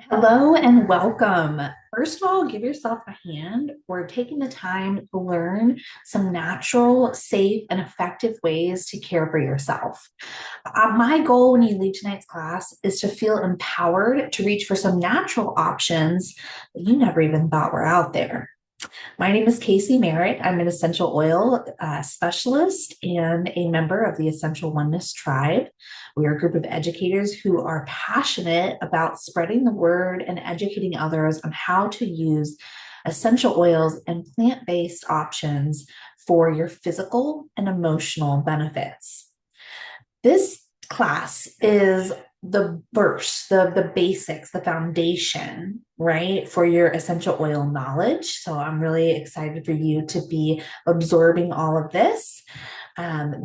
Hello and welcome. First of all, give yourself a hand for taking the time to learn some natural, safe, and effective ways to care for yourself. My goal when you leave tonight's class is to feel empowered to reach for some natural options that you never even thought were out there. My name is Casey Merritt. I'm an essential oil specialist and a member of the Essential Oneness Tribe. We are a group of educators who are passionate about spreading the word and educating others on how to use essential oils and plant based options for your physical and emotional benefits. This class is the verse, the basics, the foundation, right, for your essential oil knowledge. So I'm really excited for you to be absorbing all of this.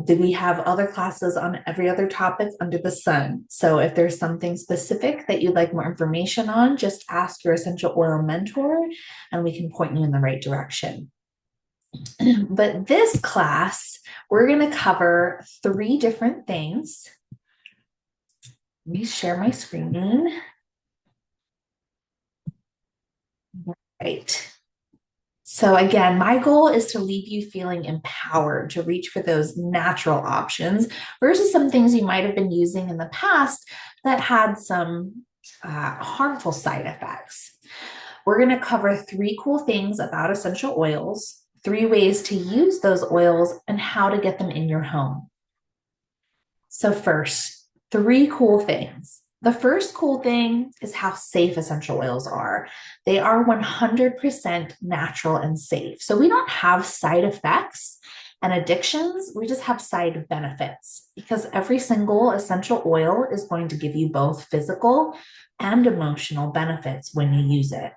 We have other classes on every other topic under the sun. So if there's something specific that you'd like more information on, just ask your essential oil mentor and we can point you in the right direction. But this class, we're going to cover three different things. Let me share my screen. Right. So again, my goal is to leave you feeling empowered to reach for those natural options versus some things you might have been using in the past that had some harmful side effects. We're going to cover three cool things about essential oils, three ways to use those oils, and how to get them in your home. So first, three cool things. The first cool thing is how safe essential oils are. They are 100% natural and safe. So we don't have side effects and addictions. We just have side benefits because every single essential oil is going to give you both physical and emotional benefits when you use it.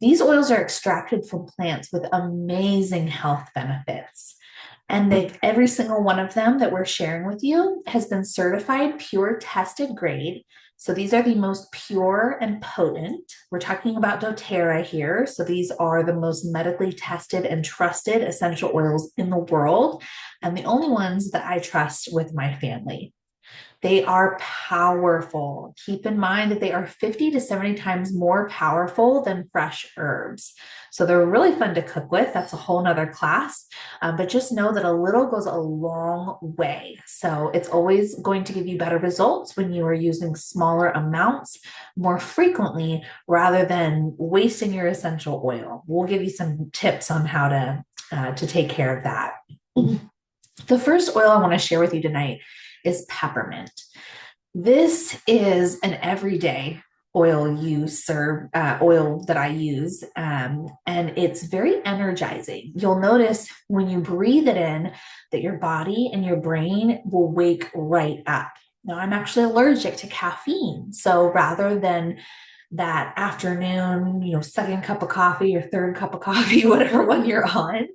These oils are extracted from plants with amazing health benefits. And every single one of them that we're sharing with you has been certified pure tested grade. So these are the most pure and potent. We're talking about doTERRA here. So these are the most medically tested and trusted essential oils in the world, and the only ones that I trust with my family. They are powerful. Keep in mind that they are 50 to 70 times more powerful than fresh herbs. So they're really fun to cook with. That's a whole nother class. But just know that a little goes a long way. So it's always going to give you better results when you are using smaller amounts more frequently rather than wasting your essential oil. We'll give you some tips on how to take care of that. The first oil I want to share with you tonight is peppermint. This is an everyday oil oil that I use, and it's very energizing. You'll notice when you breathe it in that your body and your brain will wake right up. Now, I'm actually allergic to caffeine, so rather than that afternoon, second cup of coffee or third cup of coffee, whatever one you're on,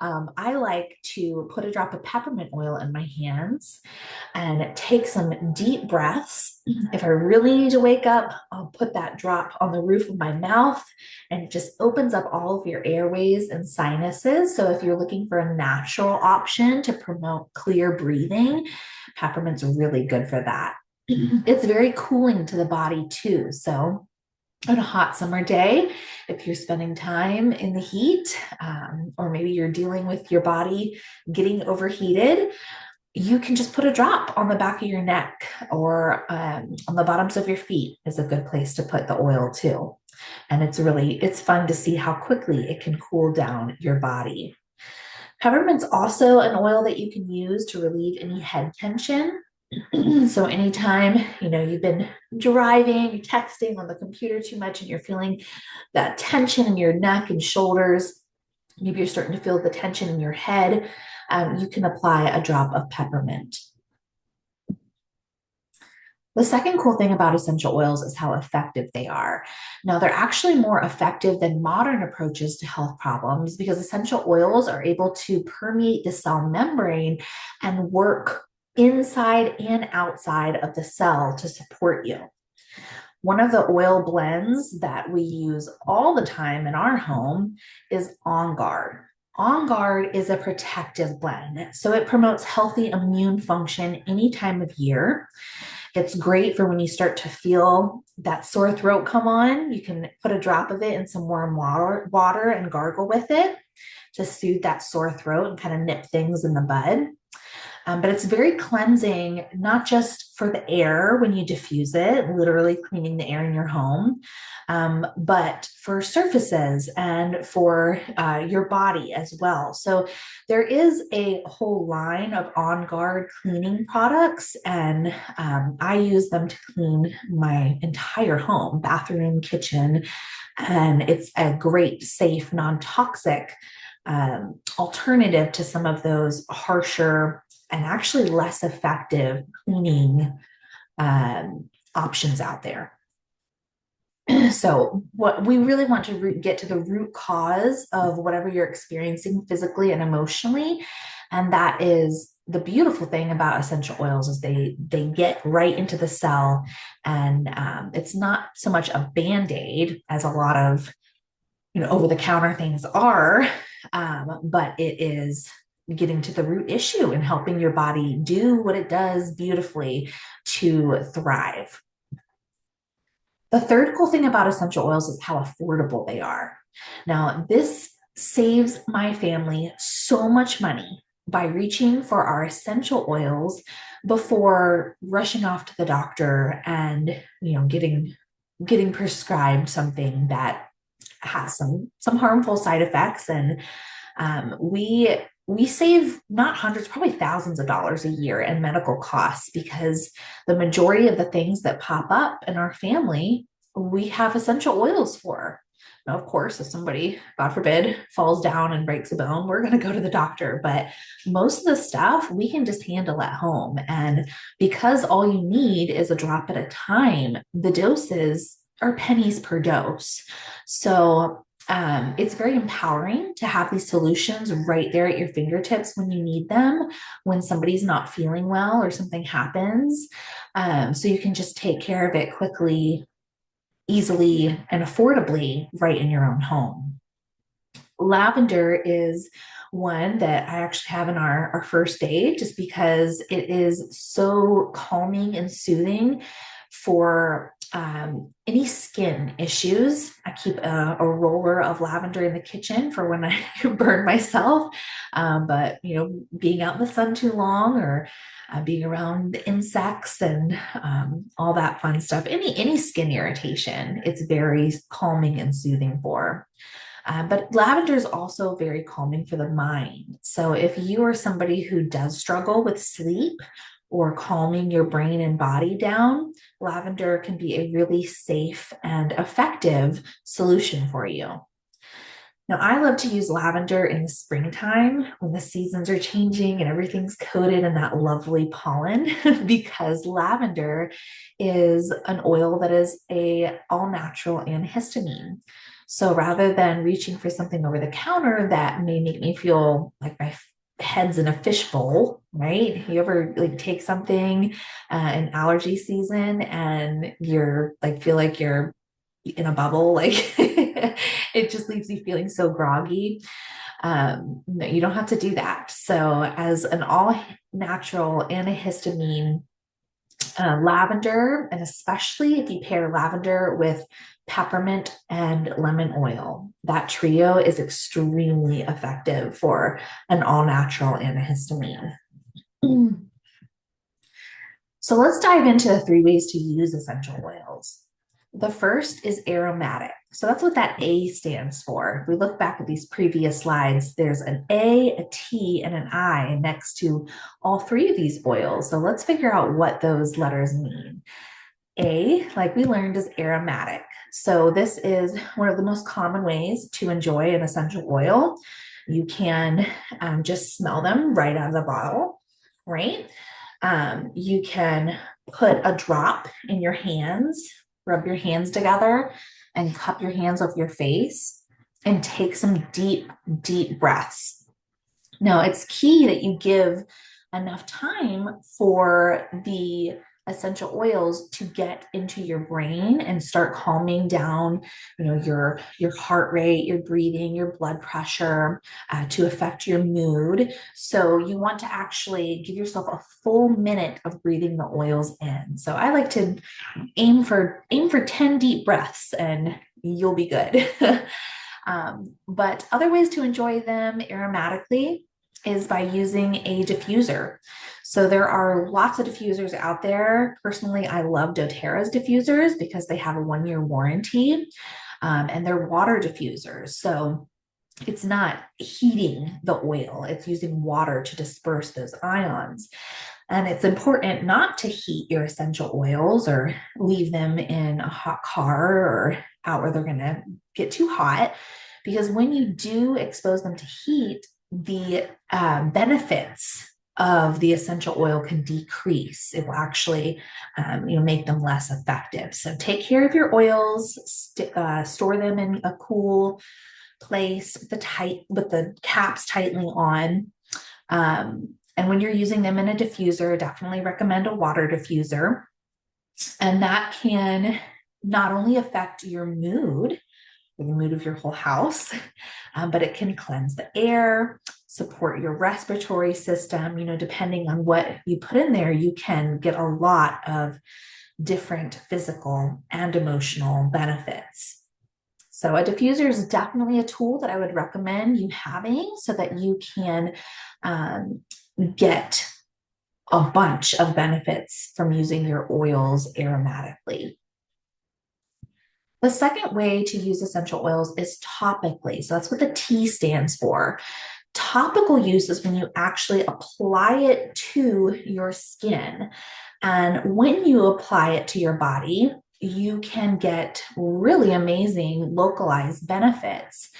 I like to put a drop of peppermint oil in my hands and take some deep breaths. If I really need to wake up, I'll put that drop on the roof of my mouth and it just opens up all of your airways and sinuses. So if you're looking for a natural option to promote clear breathing, peppermint's really good for that. It's very cooling to the body too. So on a hot summer day, if you're spending time in the heat, or maybe you're dealing with your body getting overheated, you can just put a drop on the back of your neck or on the bottoms of your feet is a good place to put the oil too. And it's fun to see how quickly it can cool down your body. Peppermint's also an oil that you can use to relieve any head tension. So anytime, you've been driving, you're texting on the computer too much and you're feeling that tension in your neck and shoulders, maybe you're starting to feel the tension in your head, you can apply a drop of peppermint. The second cool thing about essential oils is how effective they are. Now, they're actually more effective than modern approaches to health problems because essential oils are able to permeate the cell membrane and work inside and outside of the cell to support you. One of the oil blends that we use all the time in our home is On Guard. On Guard is a protective blend, so it promotes healthy immune function any time of year. It's great for when you start to feel that sore throat come on. You can put a drop of it in some warm water and gargle with it to soothe that sore throat and kind of nip things in the bud. But it's very cleansing, not just for the air when you diffuse it, literally cleaning the air in your home, but for surfaces and for your body as well. So there is a whole line of On Guard cleaning products, and I use them to clean my entire home, bathroom, kitchen, and it's a great, safe, non-toxic alternative to some of those harsher and actually less effective cleaning options out there. So, what we really want to get to the root cause of whatever you're experiencing physically and emotionally, and that is the beautiful thing about essential oils is they get right into the cell, and it's not so much a band-aid as a lot of over the counter things are, but it is getting to the root issue and helping your body do what it does beautifully to thrive. The third cool thing about essential oils is how affordable they are. Now, this saves my family so much money by reaching for our essential oils before rushing off to the doctor and getting prescribed something that has some harmful side effects. And we save not hundreds, probably thousands of dollars a year in medical costs because the majority of the things that pop up in our family, we have essential oils for. Now, of course, if somebody, God forbid, falls down and breaks a bone, we're going to go to the doctor. But most of the stuff we can just handle at home. And because all you need is a drop at a time, the doses are pennies per dose. So it's very empowering to have these solutions right there at your fingertips when you need them, when somebody's not feeling well or something happens. So you can just take care of it quickly, easily, and affordably right in your own home. Lavender is one that I actually have in our first aid just because it is so calming and soothing for any skin issues. I keep a roller of lavender in the kitchen for when I burn myself. But being out in the sun too long or being around insects and all that fun stuff, any skin irritation, it's very calming and soothing for. But lavender is also very calming for the mind. So if you are somebody who does struggle with sleep or calming your brain and body down, lavender can be a really safe and effective solution for you. Now, I love to use lavender in the springtime when the seasons are changing and everything's coated in that lovely pollen because lavender is an oil that is a all natural antihistamine. So rather than reaching for something over the counter that may make me feel like my head's in a fishbowl, right? You ever take something in allergy season and you're feel like you're in a bubble, it just leaves you feeling so groggy. No, you don't have to do that. So as an all natural antihistamine, lavender, and especially if you pair lavender with peppermint and lemon oil, that trio is extremely effective for an all natural antihistamine. So let's dive into the 3 ways to use essential oils. The first is aromatic. So that's what that A stands for. If we look back at these previous slides, there's an A, a T, and an I next to all 3 of these oils. So let's figure out what those letters mean. A, like we learned, is aromatic. So this is one of the most common ways to enjoy an essential oil. You can just smell them right out of the bottle, right? You can put a drop in your hands, rub your hands together and cup your hands over your face and take some deep, deep breaths. Now, it's key that you give enough time for the essential oils to get into your brain and start calming down, your heart rate, your breathing, your blood pressure, to affect your mood. So you want to actually give yourself a full minute of breathing the oils in. So I like to aim for 10 deep breaths and you'll be good. But other ways to enjoy them aromatically is by using a diffuser. So there are lots of diffusers out there. Personally, I love doTERRA's diffusers because they have a 1-year warranty, and they're water diffusers. So it's not heating the oil, it's using water to disperse those ions. And it's important not to heat your essential oils or leave them in a hot car or out where they're going to get too hot, because when you do expose them to heat, the benefits of the essential oil can decrease. It will actually, make them less effective. So take care of your oils, store them in a cool place with the caps tightly on. And when you're using them in a diffuser, definitely recommend a water diffuser. And that can not only affect your mood or the mood of your whole house, but it can cleanse the air, support your respiratory system. Depending on what you put in there, you can get a lot of different physical and emotional benefits. So a diffuser is definitely a tool that I would recommend you having so that you can get a bunch of benefits from using your oils aromatically. The second way to use essential oils is topically. So that's what the T stands for. Topical use is when you actually apply it to your skin. And when you apply it to your body, you can get really amazing localized benefits.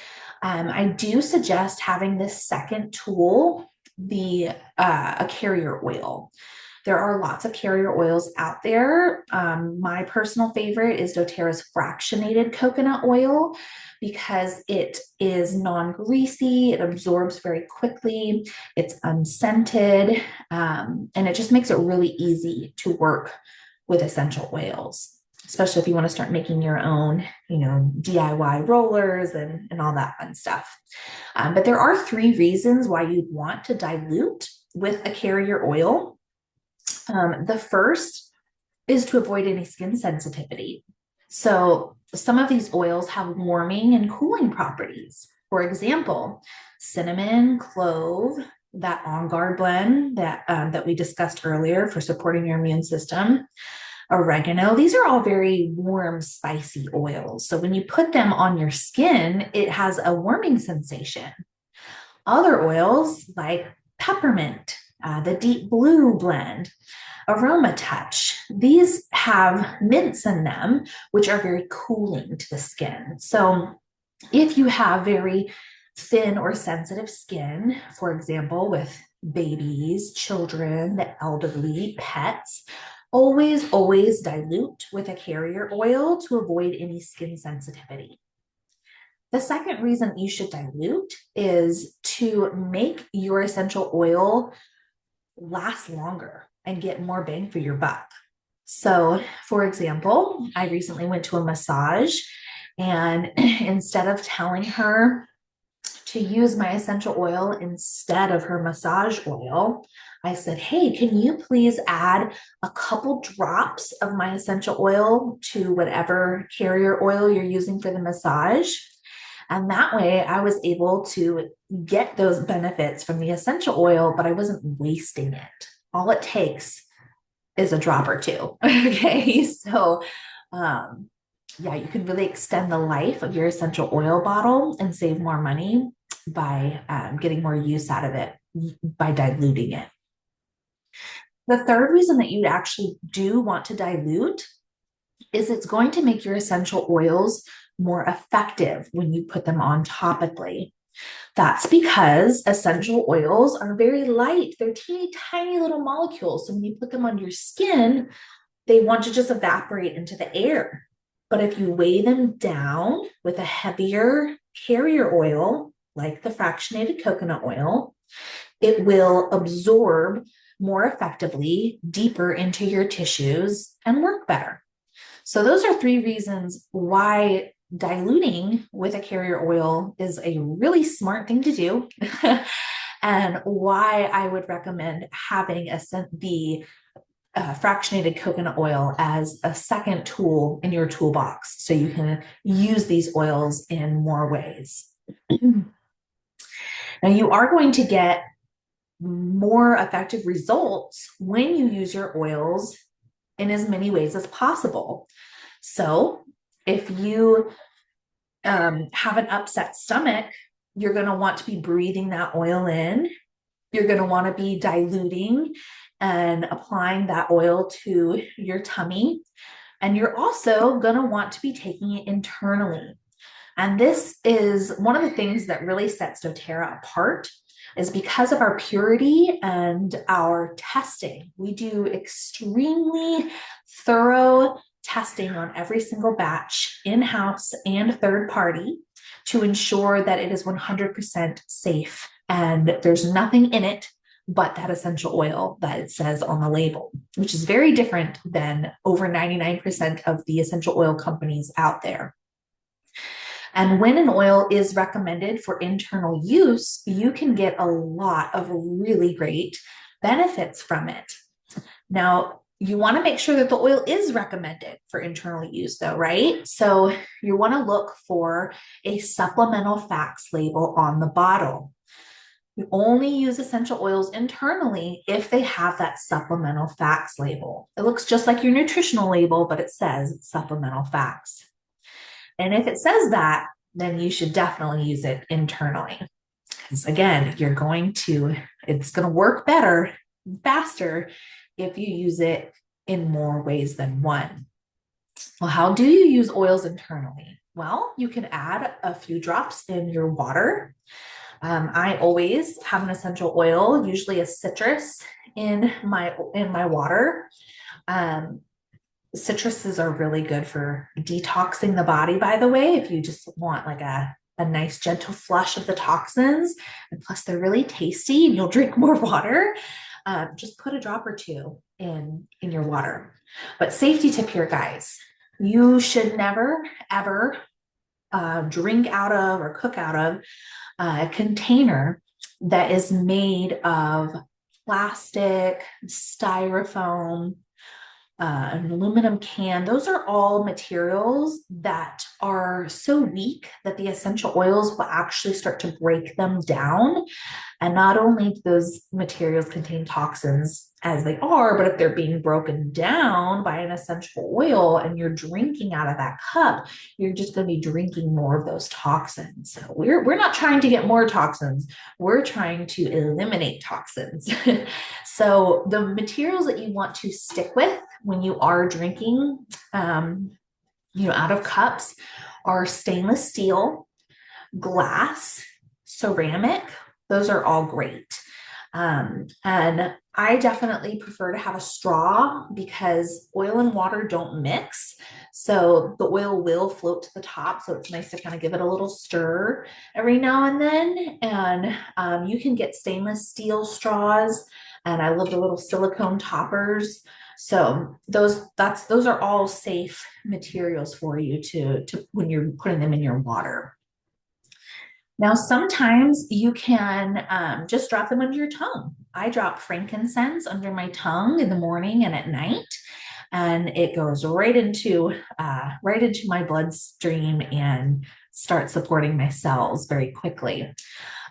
I do suggest having this second tool be a carrier oil. There are lots of carrier oils out there. My personal favorite is doTERRA's fractionated coconut oil because it is non-greasy, it absorbs very quickly, it's unscented, and it just makes it really easy to work with essential oils, especially if you want to start making your own, DIY rollers and all that fun stuff. But there are 3 reasons why you'd want to dilute with a carrier oil. The first is to avoid any skin sensitivity. So some of these oils have warming and cooling properties. For example, cinnamon, clove, that On Guard blend that we discussed earlier for supporting your immune system, oregano, these are all very warm, spicy oils. So when you put them on your skin, it has a warming sensation. Other oils like peppermint, the Deep Blue blend, Aroma Touch, these have mints in them, which are very cooling to the skin. So if you have very thin or sensitive skin, for example, with babies, children, the elderly, pets, always dilute with a carrier oil to avoid any skin sensitivity. The second reason you should dilute is to make your essential oil last longer and get more bang for your buck. So, for example, I recently went to a massage, and instead of telling her to use my essential oil instead of her massage oil, I said, hey, can you please add a couple drops of my essential oil to whatever carrier oil you're using for the massage? And that way I was able to get those benefits from the essential oil, but I wasn't wasting it. All it takes is a drop or 2. Okay. So, you can really extend the life of your essential oil bottle and save more money by getting more use out of it by diluting it. The third reason that you'd actually do want to dilute is it's going to make your essential oils more effective when you put them on topically. That's because essential oils are very light. They're teeny tiny little molecules. So when you put them on your skin, they want to just evaporate into the air. But if you weigh them down with a heavier carrier oil, like the fractionated coconut oil, it will absorb more effectively, deeper into your tissues, and work better. So, those are three reasons why diluting with a carrier oil is a really smart thing to do. And why I would recommend having the fractionated coconut oil as a second tool in your toolbox so you can use these oils in more ways. Now, you are going to get more effective results when you use your oils in as many ways as possible. So, if you have an upset stomach, you're going to want to be breathing that oil in. You're going to want to be diluting and applying that oil to your tummy. And you're also going to want to be taking it internally. And this is one of the things that really sets doTERRA apart, is because of our purity and our testing. We do extremely thorough testing on every single batch, in-house and third party, to ensure that it is 100% safe and there's nothing in it but that essential oil that it says on the label, which is very different than over 99% of the essential oil companies out there. And when an oil is recommended for internal use, you can get a lot of really great benefits from it. Now, you want to make sure that the oil is recommended for internal use, though, right? So you want to look for a supplemental facts label on the bottle. You only use essential oils internally if they have that supplemental facts label. It looks just like your nutritional label, but it says supplemental facts. And if it says that, then you should definitely use it internally. Because again, it's going to work better, faster if you use it in more ways than one. Well, how do you use oils internally? Well, you can add a few drops in your water. I always have an essential oil, usually a citrus, in my water. Citruses are really good for detoxing the body, by the way, if you just want like a nice gentle flush of the toxins. And plus, they're really tasty and you'll drink more water. Just put a drop or two in your water. But safety tip here, guys, you should never, ever drink out of or cook out of a container that is made of plastic, styrofoam, an aluminum can. Those are all materials that are so weak that the essential oils will actually start to break them down. And not only do those materials contain toxins as they are, but if they're being broken down by an essential oil and you're drinking out of that cup, you're just going to be drinking more of those toxins. So we're not trying to get more toxins. We're trying to eliminate toxins. So the materials that you want to stick with when you are drinking, out of cups are stainless steel, glass, ceramic. Those are all great. And I definitely prefer to have a straw because oil and water don't mix. So the oil will float to the top. So it's nice to kind of give it a little stir every now and then. And you can get stainless steel straws. And I love the little silicone toppers. So those are all safe materials for you to when you're putting them in your water. Now, sometimes you can just drop them under your tongue. I drop frankincense under my tongue in the morning and at night, and it goes right into my bloodstream and starts supporting my cells very quickly.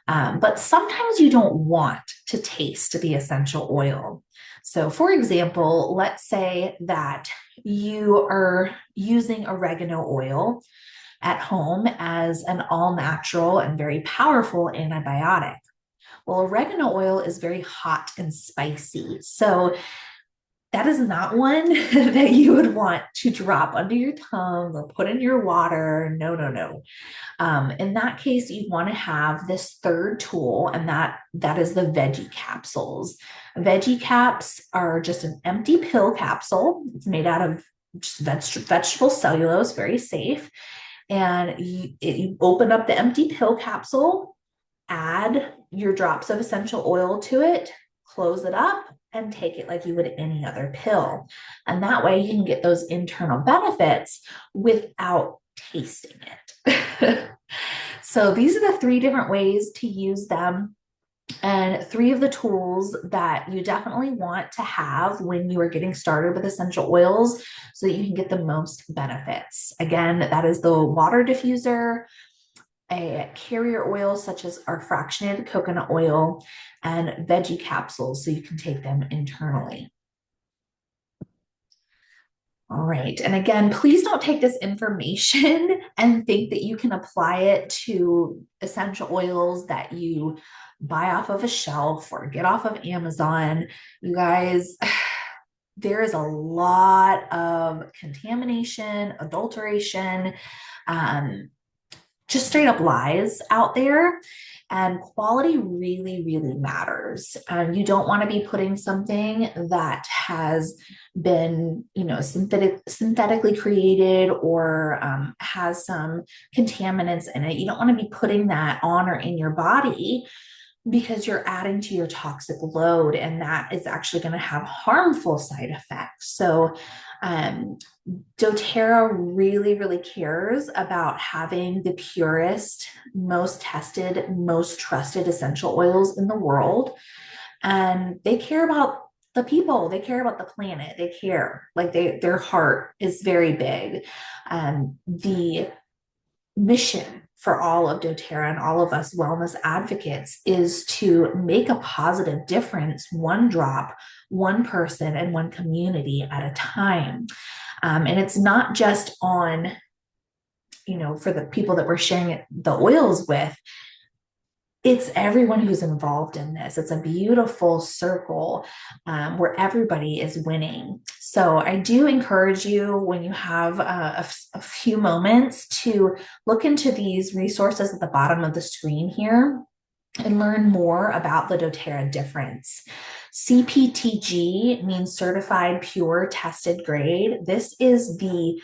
But sometimes you don't want to taste the essential oil. So, for example, let's say that you are using oregano oil at home as an all-natural and very powerful antibiotic. Well, oregano oil is very hot and spicy. So that is not one that you would want to drop under your tongue or put in your water. No, no, no. In that case, you want to have this third tool, and that is the veggie capsules. Veggie caps are just an empty pill capsule. It's made out of just vegetable cellulose, very safe. And you open up the empty pill capsule, add your drops of essential oil to it, close it up, and take it like you would any other pill. And that way you can get those internal benefits without tasting it. So these are the three different ways to use them, and three of the tools that you definitely want to have when you are getting started with essential oils so that you can get the most benefits. Again, that is the water diffuser, a carrier oil such as our fractionated coconut oil, and veggie capsules so you can take them internally. All right. And again, please don't take this information and think that you can apply it to essential oils that you buy off of a shelf or get off of Amazon. You guys, there is a lot of contamination, adulteration, just straight up lies out there. And quality really, really matters. You don't want to be putting something that has been, synthetically created or has some contaminants in it. You don't want to be putting that on or in your body because you're adding to your toxic load, and that is actually going to have harmful side effects. So, doTERRA really, really cares about having the purest, most tested, most trusted essential oils in the world. And they care about the people, they care about the planet, they care, like their heart is very big. The mission for all of doTERRA and all of us wellness advocates is to make a positive difference, one drop, one person, and one community at a time. And it's not just on, for the people that we're sharing the oils with, it's everyone who's involved in this. It's a beautiful circle where everybody is winning. So I do encourage you, when you have a few moments, to look into these resources at the bottom of the screen here and learn more about the doTERRA difference. CPTG means certified pure tested grade. This is the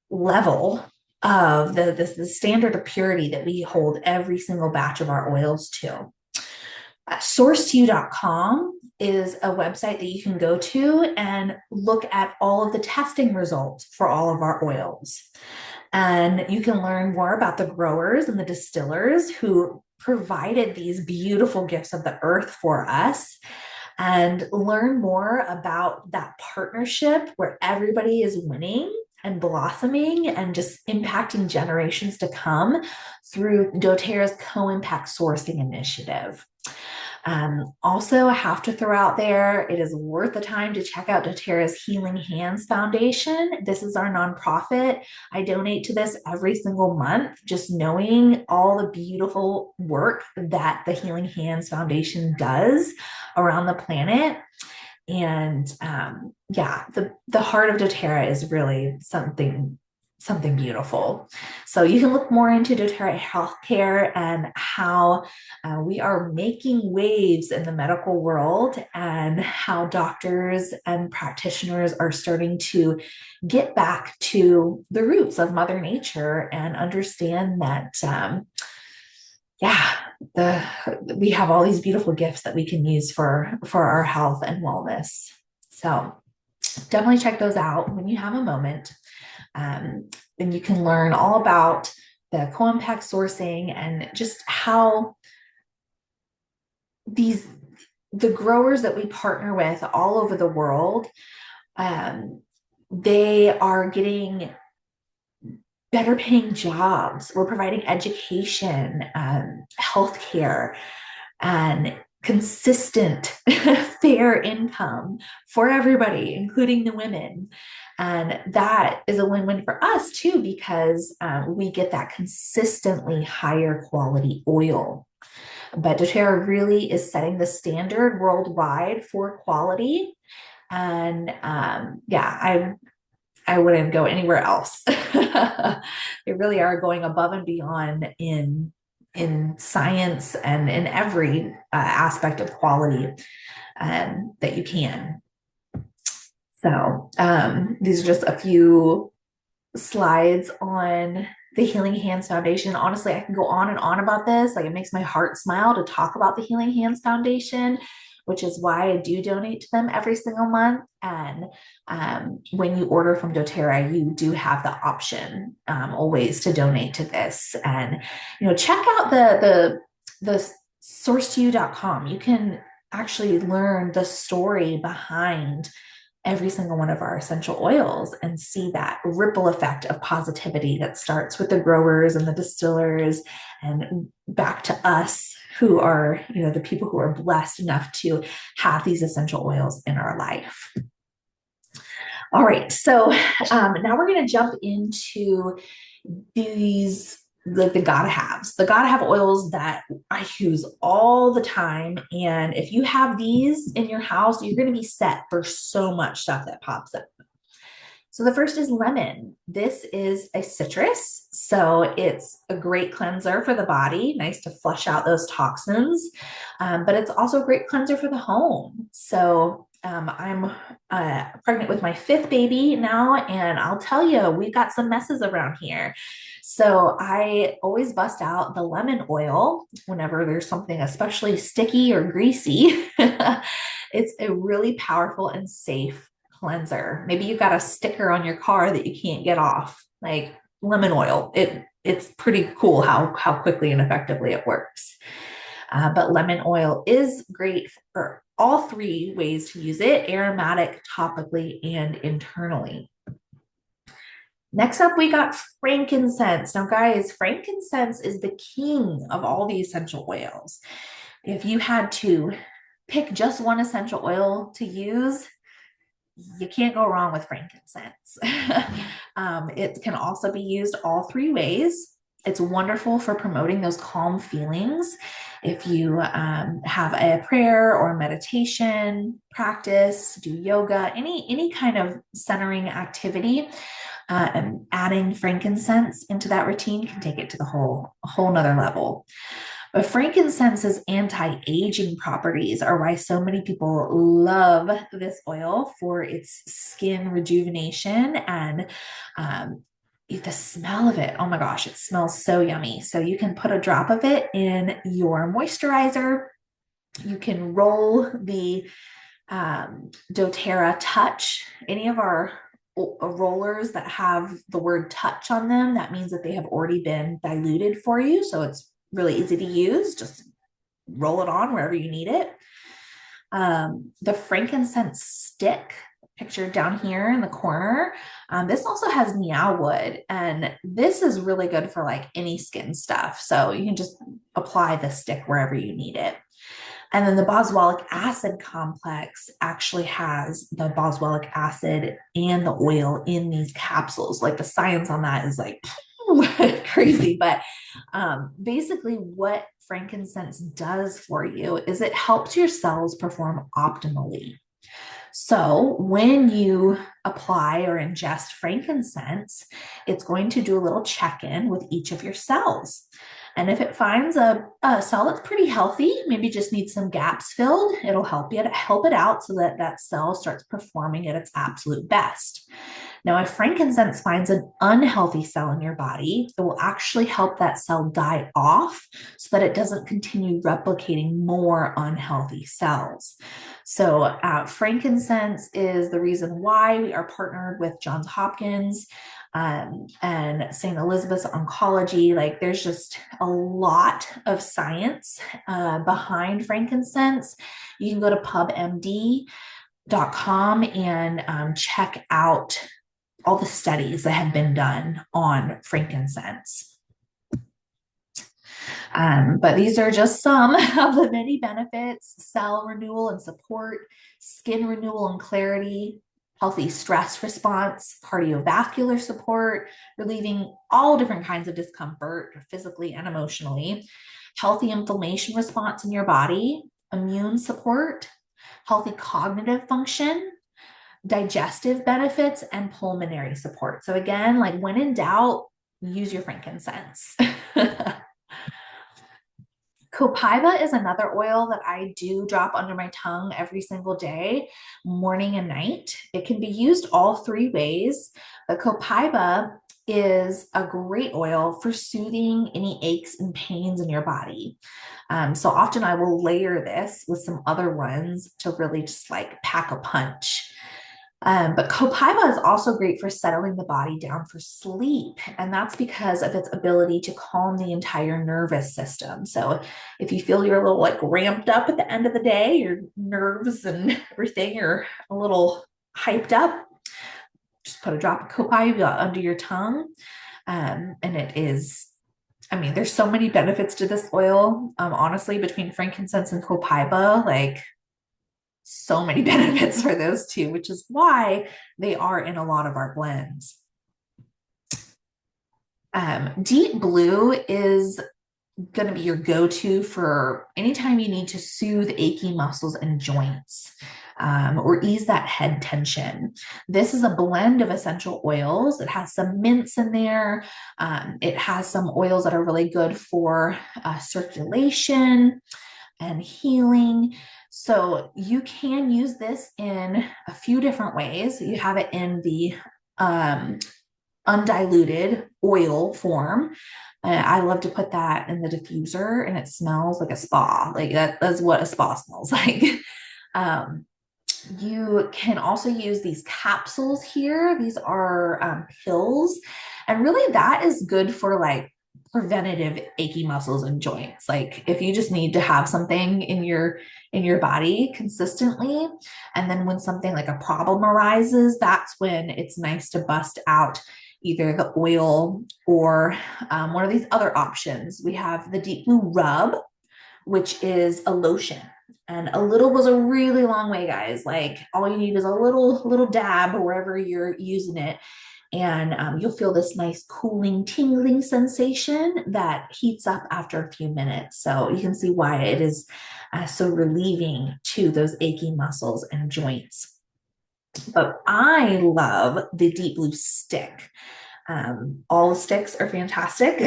level of the standard of purity that we hold every single batch of our oils to. Source2.com is a website that you can go to and look at all of the testing results for all of our oils. And you can learn more about the growers and the distillers who provided these beautiful gifts of the earth for us, and learn more about that partnership where everybody is winning and blossoming and just impacting generations to come through doTERRA's Co-Impact Sourcing Initiative. Also, I have to throw out there, it is worth the time to check out doTERRA's Healing Hands Foundation. This is our nonprofit. I donate to this every single month, just knowing all the beautiful work that the Healing Hands Foundation does around the planet. And the heart of doTERRA is really something beautiful. So you can look more into doTERRA Healthcare and how we are making waves in the medical world, and how doctors and practitioners are starting to get back to the roots of Mother Nature and understand that we have all these beautiful gifts that we can use for our health and wellness. So definitely check those out when you have a moment. Then you can learn all about the co-impact sourcing and just how the growers that we partner with all over the world, they are getting better paying jobs. We're providing education, healthcare, and consistent, fair income for everybody, including the women. And that is a win-win for us too, because we get that consistently higher quality oil. But doTERRA really is setting the standard worldwide for quality. And I wouldn't go anywhere else. They really are going above and beyond in science and in every aspect of quality that you can. So these are just a few slides on the Healing Hands Foundation. Honestly, I can go on and on about this. Like, it makes my heart smile to talk about the Healing Hands Foundation. which is why I do donate to them every single month. And when you order from doTERRA, you do have the option always to donate to this. And check out the source2u.com. You can actually learn the story behind every single one of our essential oils and see that ripple effect of positivity that starts with the growers and the distillers and back to us who are, the people who are blessed enough to have these essential oils in our life. All right, so now we're going to jump into these the gotta haves, the gotta have oils that I use all the time. And if you have these in your house, you're going to be set for so much stuff that pops up. So the first is lemon. This is a citrus, so it's a great cleanser for the body, nice to flush out those toxins, but it's also a great cleanser for the home. So I'm pregnant with my 5th baby now, and I'll tell you, we've got some messes around here. So I always bust out the lemon oil whenever there's something especially sticky or greasy. It's a really powerful and safe cleanser. Maybe you've got a sticker on your car that you can't get off, like lemon oil. It's pretty cool how quickly and effectively it works. But lemon oil is great for all 3 ways to use it: aromatic, topically, and internally. Next up, we got frankincense. Now, guys, frankincense is the king of all the essential oils. If you had to pick just one essential oil to use, you can't go wrong with frankincense. It can also be used all 3 ways. It's wonderful for promoting those calm feelings. If you have a prayer or meditation practice, do yoga, any kind of centering activity, and adding frankincense into that routine can take it to a whole nother level. But frankincense's anti-aging properties are why so many people love this oil, for its skin rejuvenation and the smell of it. Oh my gosh, it smells so yummy. So you can put a drop of it in your moisturizer. You can roll the doTERRA Touch. Any of our rollers that have the word touch on them, that means that they have already been diluted for you. So it's really easy to use. Just roll it on wherever you need it. The frankincense stick pictured down here in the corner. This also has meow wood, and this is really good for like any skin stuff. So you can just apply the stick wherever you need it. And then the boswellic acid complex actually has the boswellic acid and the oil in these capsules. Like the science on that is like crazy. But basically what frankincense does for you is it helps your cells perform optimally. So when you apply or ingest frankincense, it's going to do a little check-in with each of your cells. And if it finds a cell that's pretty healthy, maybe just needs some gaps filled, it'll help it out so that that cell starts performing at its absolute best. Now, if frankincense finds an unhealthy cell in your body, it will actually help that cell die off so that it doesn't continue replicating more unhealthy cells. So frankincense is the reason why we are partnered with Johns Hopkins and St. Elizabeth's Oncology. Like there's just a lot of science behind frankincense. You can go to pubmd.com and check out all the studies that have been done on frankincense. But these are just some of the many benefits: cell renewal and support, skin renewal and clarity, healthy stress response, cardiovascular support, relieving all different kinds of discomfort, physically and emotionally, healthy inflammation response in your body, immune support, healthy cognitive function, digestive benefits, and pulmonary support. So again, like when in doubt, use your frankincense. Copaiba is another oil that I do drop under my tongue every single day, morning and night. It can be used all 3 ways, but copaiba is a great oil for soothing any aches and pains in your body. So often I will layer this with some other ones to really just like pack a punch. But copaiba is also great for settling the body down for sleep. And that's because of its ability to calm the entire nervous system. So if you feel you're a little like ramped up at the end of the day, your nerves and everything are a little hyped up, just put a drop of copaiba under your tongue. And it is, I mean, there's so many benefits to this oil. Honestly, between frankincense and copaiba, like so many benefits for those two, which is why they are in a lot of our blends. Deep Blue is going to be your go-to for anytime you need to soothe achy muscles and joints. Or ease that head tension. This is a blend of essential oils. It has some mints in there. It has some oils that are really good for circulation and healing. So you can use this in a few different ways. You have it in the undiluted oil form. I love to put that in the diffuser and it smells like a spa. Like that's what a spa smells like. You can also use these capsules here. These are pills. And really that is good for like preventative achy muscles and joints. Like if you just need to have something in your body consistently, and then when something like a problem arises, that's when it's nice to bust out either the oil or one of these other options. We have the Deep Blue Rub, which is a lotion. And a little goes a really long way, guys. Like all you need is a little dab or wherever you're using it. And you'll feel this nice cooling, tingling sensation that heats up after a few minutes. So you can see why it is so relieving to those achy muscles and joints. But I love the Deep Blue stick. All the sticks are fantastic,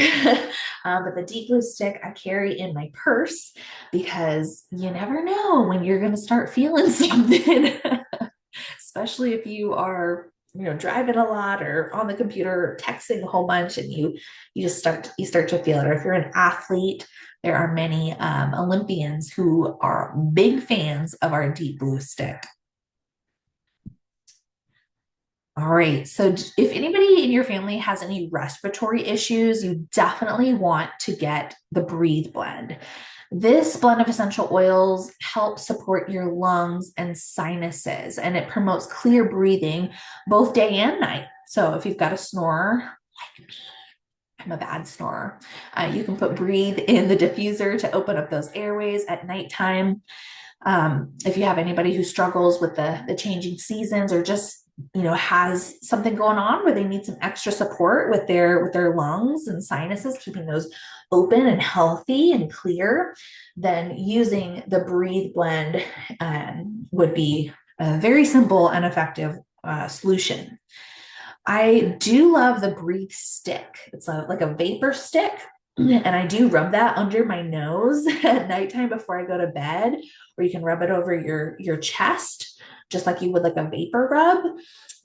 but the Deep Blue stick I carry in my purse because you never know when you're going to start feeling something, especially if you are driving a lot or on the computer texting a whole bunch and you start to feel it. Or if you're an athlete, there are many Olympians who are big fans of our Deep Blue stick. All right. So if anybody in your family has any respiratory issues, you definitely want to get the Breathe blend. This blend of essential oils helps support your lungs and sinuses, and it promotes clear breathing both day and night. So if you've got a snorer, like me, I'm a bad snorer, you can put Breathe in the diffuser to open up those airways at nighttime. If you have anybody who struggles with the changing seasons or just has something going on where they need some extra support with their lungs and sinuses, keeping those open and healthy and clear, then using the Breathe blend would be a very simple and effective solution. I do love the Breathe stick. It's like a vapor stick. And I do rub that under my nose at nighttime before I go to bed, or you can rub it over your chest, just like you would like a vapor rub.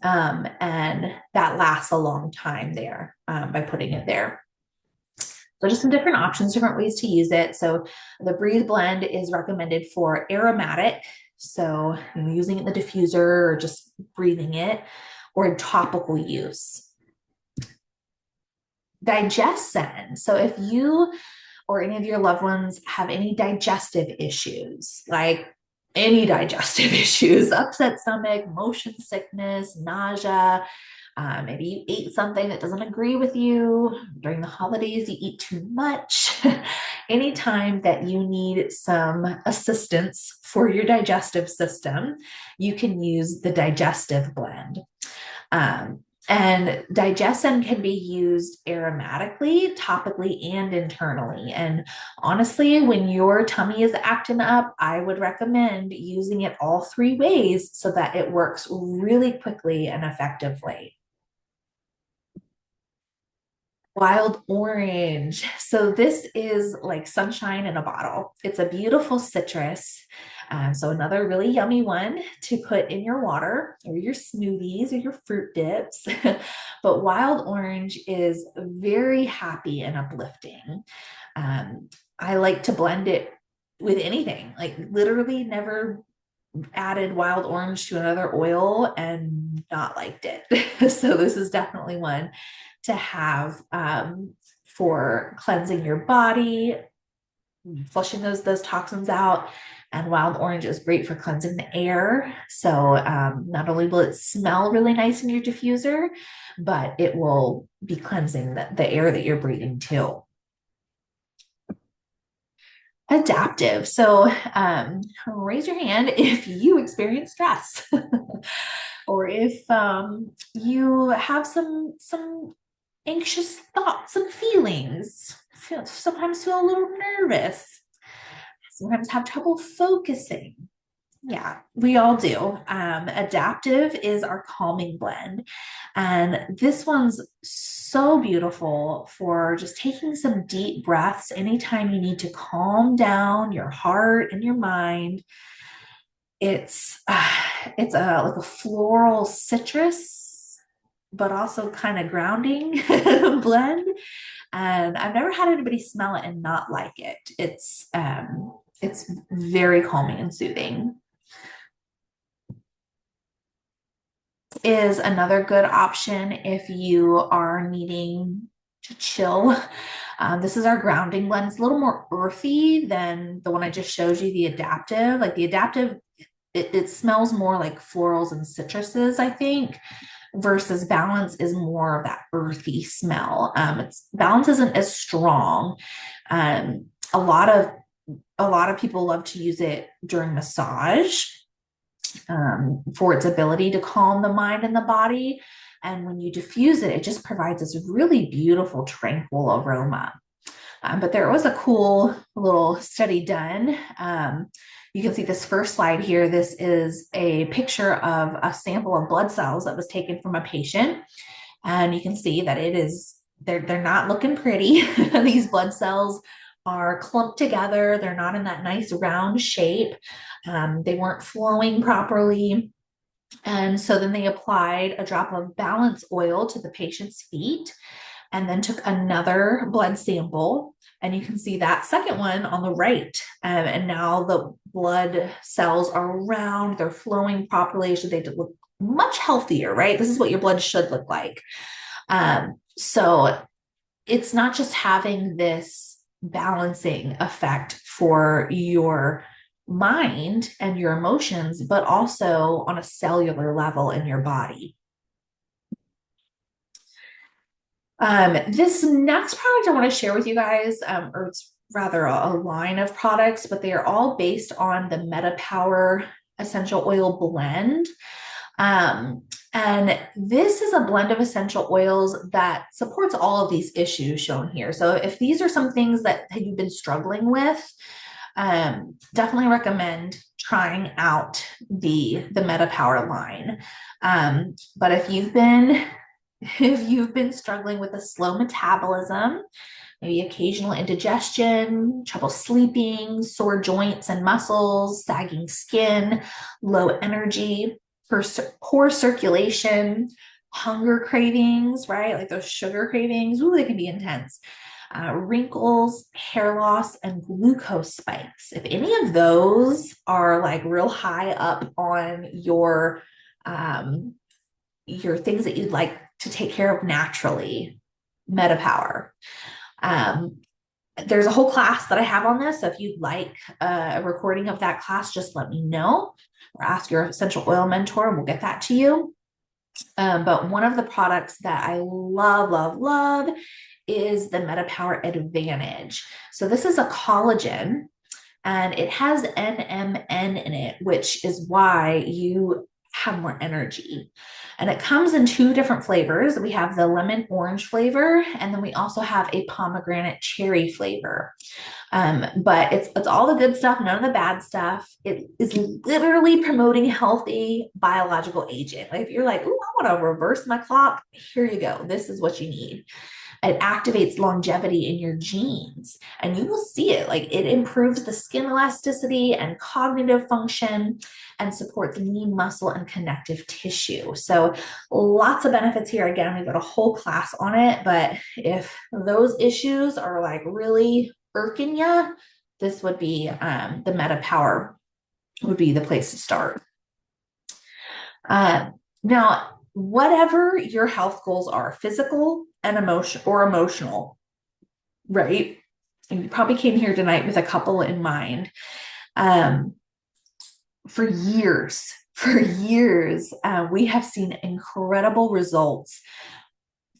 And that lasts a long time there by putting it there. So just some different options, different ways to use it. So the Breathe blend is recommended for aromatic. So using it in the diffuser or just breathing it, or topical use. DigestZen. So if you or any of your loved ones have any digestive issues, like any digestive issues, upset stomach, motion sickness, nausea, maybe you ate something that doesn't agree with you during the holidays, you eat too much. Anytime that you need some assistance for your digestive system, you can use the digestive blend. And DigestZen can be used aromatically, topically, and internally. And honestly, when your tummy is acting up, I would recommend using it all three ways so that it works really quickly and effectively. Wild orange. So this is like sunshine in a bottle. It's a beautiful citrus. So another really yummy one to put in your water or your smoothies or your fruit dips. But wild orange is very happy and uplifting. Um, I like to blend it with anything, like literally never added wild orange to another oil and not liked it. So this is definitely one to have for cleansing your body, flushing those toxins out. And wild orange is great for cleansing the air. So not only will it smell really nice in your diffuser, but it will be cleansing the air that you're breathing too. Adaptive. So raise your hand if you experience stress or if you have some anxious thoughts and feelings, sometimes feel a little nervous, sometimes have trouble focusing. Yeah, we all do. Adaptive is our calming blend. And this one's so beautiful for just taking some deep breaths anytime you need to calm down your heart and your mind. It's a like a floral citrus, but also kind of grounding blend. And I've never had anybody smell it and not like it. It's very calming and soothing. Is another good option if you are needing to chill. This is our grounding blend. It's a little more earthy than the one I just showed you, the adaptive. Like the adaptive, it smells more like florals and citruses, I think, versus balance is more of that earthy smell. Balance isn't as strong. Um, a lot of people love to use it during massage for its ability to calm the mind and the body. And when you diffuse it, it just provides this really beautiful, tranquil aroma. But there was a cool little study done. You can see this first slide here. This is a picture of a sample of blood cells that was taken from a patient. And you can see that they're not looking pretty. These blood cells are clumped together. They're not in that nice round shape. They weren't flowing properly. And so then they applied a drop of balance oil to the patient's feet and then took another blood sample. And you can see that second one on the right. And now the blood cells are round, they're flowing properly. So they look much healthier, right? This is what your blood should look like. So it's not just having this balancing effect for your mind and your emotions, but also on a cellular level in your body. This next product I want to share with you guys, or it's rather a line of products, but they are all based on the MetaPower essential oil blend. And this is a blend of essential oils that supports all of these issues shown here. So if these are some things that you've been struggling with, definitely recommend trying out the MetaPower line. But if you've been struggling with a slow metabolism, maybe occasional indigestion, trouble sleeping, sore joints and muscles, sagging skin, low energy, poor circulation, hunger cravings, right? Like those sugar cravings, ooh, they can be intense. Wrinkles, hair loss, and glucose spikes. If any of those are like real high up on your things that you'd like to take care of naturally, MetaPower. There's a whole class that I have on this. So if you'd like a recording of that class, just let me know or ask your essential oil mentor and we'll get that to you. But one of the products that I love, love, love is the MetaPower Advantage. So this is a collagen and it has NMN in it, which is why you have more energy. And it comes in two different flavors. We have the lemon orange flavor, and then we also have a pomegranate cherry flavor. But it's all the good stuff, none of the bad stuff. It is literally promoting healthy biological aging. Like if you're like, "Ooh, I want to reverse my clock," here you go. This is what you need. It activates longevity in your genes, and you will see it. Like it improves the skin elasticity and cognitive function and supports lean muscle and connective tissue. So lots of benefits here. Again, we've got a whole class on it, but if those issues are like really irking you, this would be the Meta Power would be the place to start. Now, whatever your health goals are, physical and emotional, right? And you probably came here tonight with a couple in mind. For years, we have seen incredible results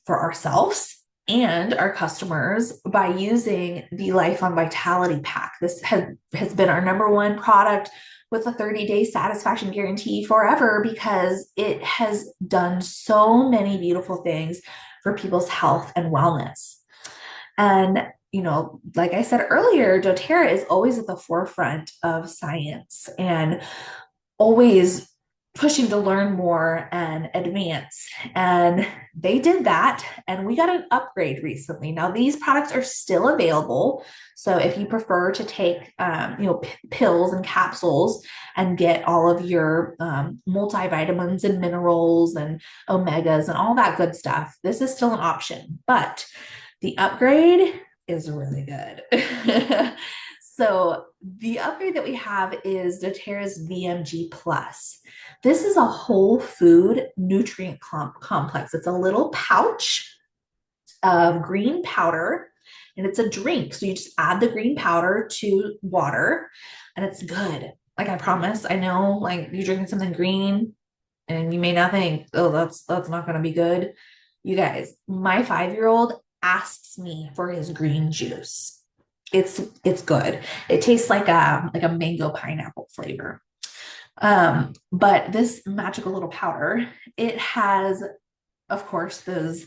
for ourselves and our customers by using the Life on Vitality Pack. This has been our number one product with a 30-day satisfaction guarantee forever because it has done so many beautiful things for people's health and wellness. And, you know, like I said earlier, doTERRA is always at the forefront of science and always pushing to learn more and advance. And they did that. And we got an upgrade recently. Now, these products are still available. So if you prefer to take, pills and capsules and get all of your multivitamins and minerals and omegas and all that good stuff, this is still an option. But the upgrade is really good. So the upgrade that we have is doTERRA's VMG Plus. This is a whole food nutrient complex. It's a little pouch of green powder, and it's a drink. So you just add the green powder to water, and it's good. Like I promise, I know like you're drinking something green and you may not think, oh, that's not going to be good. You guys, my 5-year-old asks me for his green juice. It's good. It tastes like a mango pineapple flavor. But this magical little powder, it has, of course, those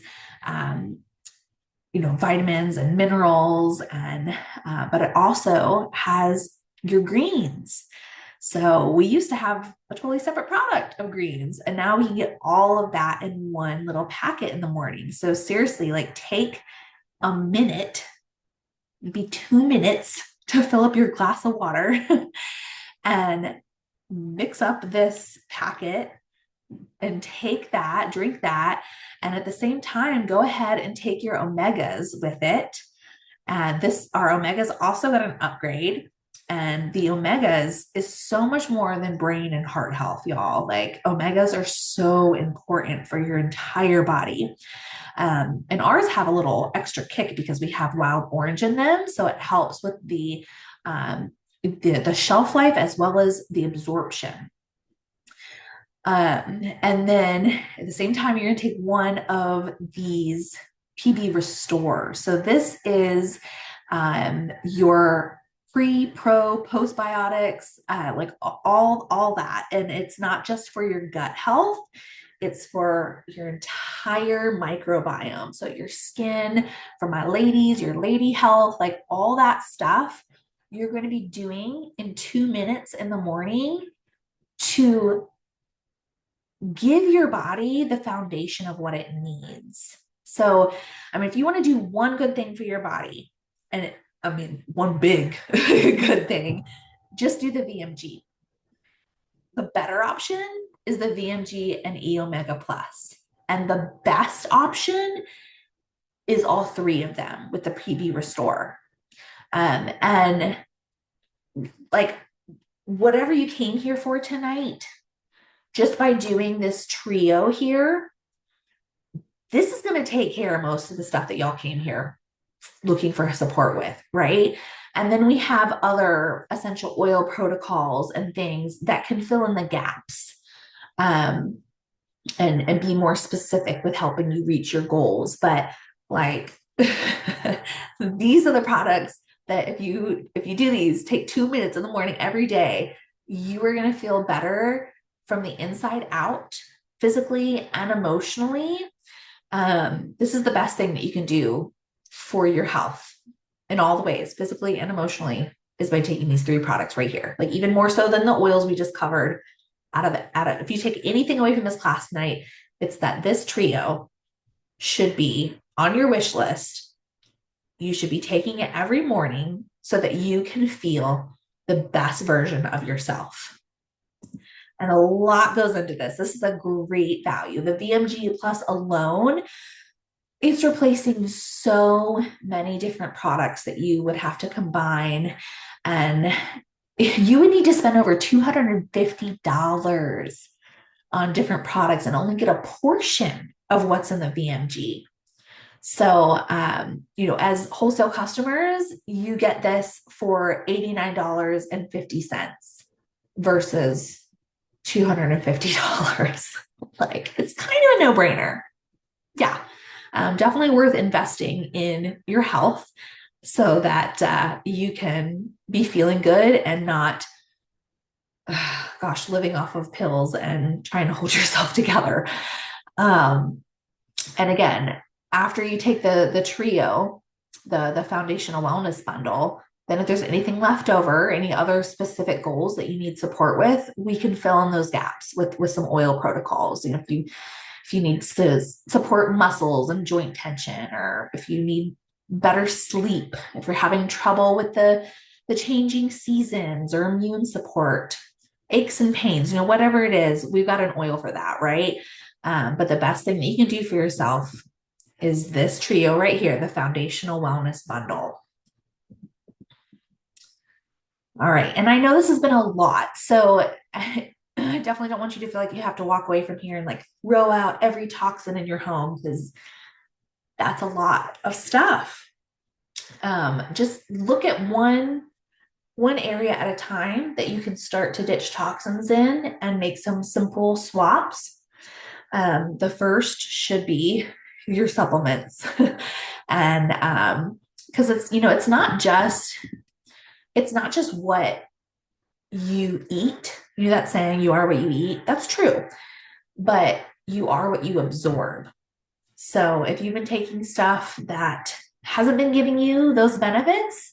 vitamins and minerals, and but it also has your greens. So we used to have a totally separate product of greens, and now we can get all of that in one little packet in the morning. So seriously, like take a minute, maybe 2 minutes to fill up your glass of water and mix up this packet and take that, drink that. And at the same time, go ahead and take your omegas with it. And our omegas also got an upgrade. And the omegas is so much more than brain and heart health, y'all. Like omegas are so important for your entire body. And ours have a little extra kick because we have wild orange in them. So it helps with the shelf life as well as the absorption. And then at the same time, you're going to take one of these PB Restore. So this is your pre-pro postbiotics, like all that. And it's not just for your gut health, it's for your entire microbiome. So your skin, for my ladies, your lady health, like all that stuff, you're going to be doing in 2 minutes in the morning to give your body the foundation of what it needs. So, if you want to do one good thing for your body, and one big good thing, just do the VMG. The better option is the VMG and E Omega Plus. And the best option is all three of them with the PB Restore. And like whatever you came here for tonight, just by doing this trio here, this is going to take care of most of the stuff that y'all came here looking for support with, right? And then we have other essential oil protocols and things that can fill in the gaps, and be more specific with helping you reach your goals. But like these are the products that if you do these, take 2 minutes in the morning every day, you are going to feel better from the inside out, physically and emotionally, this is the best thing that you can do for your health in all the ways, physically and emotionally, is by taking these 3 products right here. Like even more so than the oils we just covered. If you take anything away from this class tonight, it's that this trio should be on your wish list. You should be taking it every morning so that you can feel the best version of yourself. And a lot goes into this. This is a great value. The VMG Plus alone is replacing so many different products that you would have to combine. And you would need to spend over $250 on different products and only get a portion of what's in the VMG. So, as wholesale customers, you get this for $89.50 versus $250. Like, it's kind of a no-brainer. Yeah, definitely worth investing in your health so that you can be feeling good and not, living off of pills and trying to hold yourself together. And again, after you take the trio, the foundational wellness bundle, then if there's anything left over, any other specific goals that you need support with, we can fill in those gaps with some oil protocols. If you need to support muscles and joint tension, or if you need better sleep, if you're having trouble with the changing seasons or immune support, aches and pains, whatever it is, we've got an oil for that, right? But the best thing that you can do for yourself is this trio right here, the foundational wellness bundle. All right. And I know this has been a lot, so I definitely don't want you to feel like you have to walk away from here and like throw out every toxin in your home, because that's a lot of stuff. Just look at one area at a time that you can start to ditch toxins in and make some simple swaps. The first should be your supplements. And because it's not just what you eat. That saying, you are what you eat. That's true. But you are what you absorb. So if you've been taking stuff that hasn't been giving you those benefits,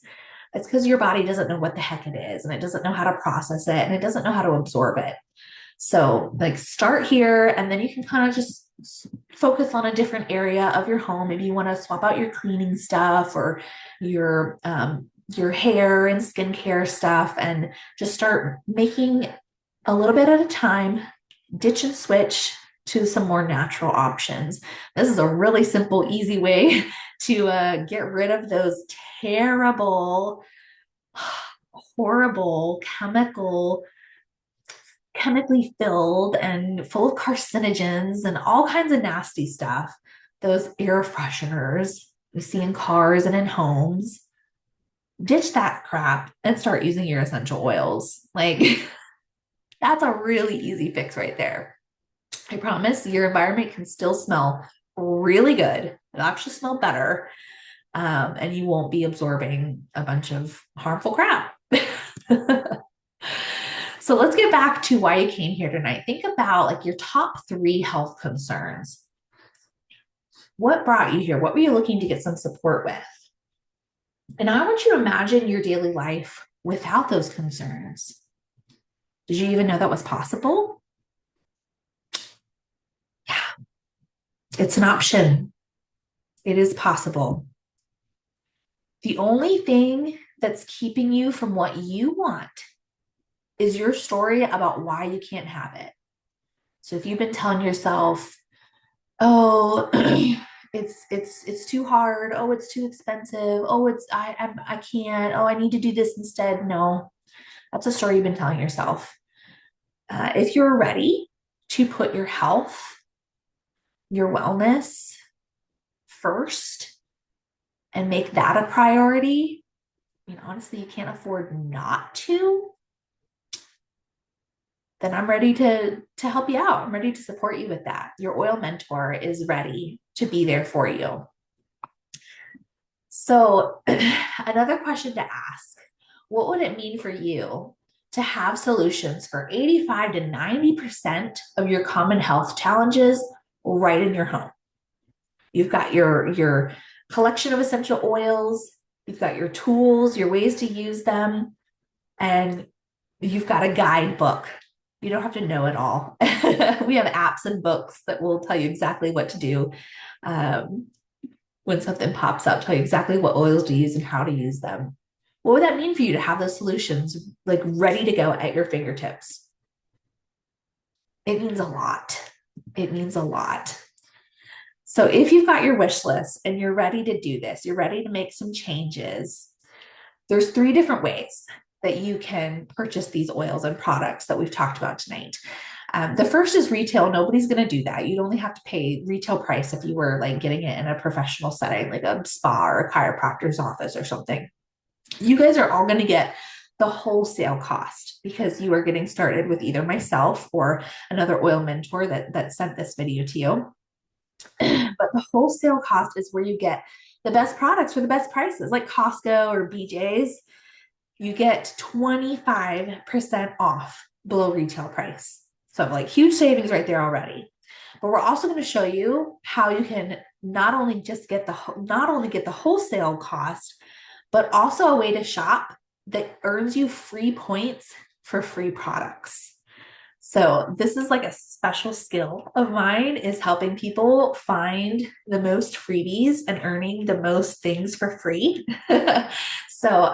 it's because your body doesn't know what the heck it is, and it doesn't know how to process it, and it doesn't know how to absorb it. So start here, and then you can kind of just focus on a different area of your home. Maybe you want to swap out your cleaning stuff or your hair and skincare stuff, and just start making a little bit at a time, ditch and switch to some more natural options. This is a really simple, easy way to get rid of those terrible, horrible chemically filled and full of carcinogens and all kinds of nasty stuff. Those air fresheners we see in cars and in homes. Ditch that crap and start using your essential oils. That's a really easy fix right there. I promise your environment can still smell really good. It'll actually smell better. And you won't be absorbing a bunch of harmful crap. So let's get back to why you came here tonight. Think about your top 3 health concerns. What brought you here? What were you looking to get some support with? And I want you to imagine your daily life without those concerns. Did you even know that was possible? Yeah, it's an option. It is possible. The only thing that's keeping you from what you want is your story about why you can't have it. So if you've been telling yourself, oh, it's too hard. Oh, it's too expensive. Oh, I can't. Oh, I need to do this instead. No, that's a story you've been telling yourself. If you're ready to put your health, your wellness first and make that a priority, honestly, you can't afford not to, then I'm ready to help you out. I'm ready to support you with that. Your oil mentor is ready to be there for you. So another question to ask, what would it mean for you to have solutions for 85 to 90% of your common health challenges right in your home. You've got your collection of essential oils, you've got your tools, your ways to use them, and you've got a guidebook. You don't have to know it all. We have apps and books that will tell you exactly what to do when something pops up, tell you exactly what oils to use and how to use them. What would that mean for you to have those solutions like ready to go at your fingertips? It means a lot. It means a lot. So if you've got your wish list and you're ready to do this, you're ready to make some changes, there's 3 different ways that you can purchase these oils and products that we've talked about tonight. The first is retail. Nobody's going to do that. You'd only have to pay retail price if you were like getting it in a professional setting, like a spa or a chiropractor's office or something. You guys are all going to get the wholesale cost because you are getting started with either myself or another oil mentor that sent this video to you. But the wholesale cost is where you get the best products for the best prices, like Costco or BJ's. You get 25% off below retail price. So like huge savings right there already. But we're also going to show you how you can not only get the wholesale cost, but also a way to shop that earns you free points for free products. So this is like a special skill of mine, is helping people find the most freebies and earning the most things for free. So